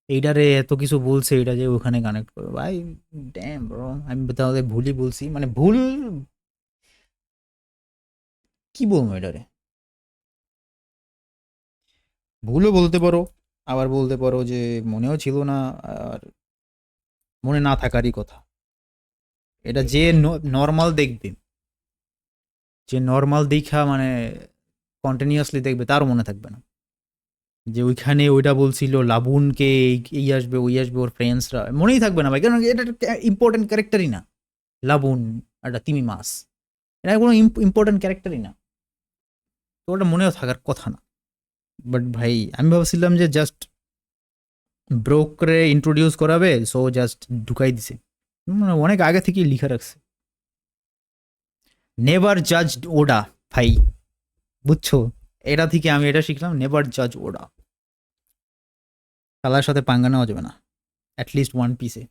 এইটারে এত কিছু বলছে, এটা যে ওখানে কানেক্ট করবে ভাই। ড্যাম ব্রো, আমি তাহলে ভুলই বলছি, মানে ভুল কি বলবো এটারে, ভুলও বলতে পারো, আবার বলতে পারো যে মনেও ছিল না, আর মনে না থাকারই কথা। এটা যে নর্মাল দেখবে, যে নর্মাল দেখা মানে কন্টিনিউয়াসলি দেখবে, তার মনে থাকবে না যে ওইখানে ওইটা বলছিল লাবুনকে এই আসবে ওই আসবে, ওর ফ্রেন্ডসরা মনেই থাকবে না ভাই, কারণ এটা ইম্পর্টেন্ট ক্যারেক্টারই না। লাবুন, একটা তিমি মাছ, এটা কোনো ইম্পর্টেন্ট ক্যারেক্টারই না, তো ওটা মনেও থাকার কথা না। বাট ভাই আমি ভাবছিলাম যে জাস্ট ব্রোকরে ইন্ট্রোডিউস করাবে, সো জাস্ট ঢুকাই দিছে, মানে অনেক আগে থেকেই লিখা রাখছে। নেভার জাজ ওডা, ভাই বুঝছো, এটা থেকে আমি এটা শিখলাম, নেভার জাজ ওডা, খেলার সাথে পাঙ্গা নেওয়া যাবে না, অ্যাটলিস্ট ওয়ান পিসে।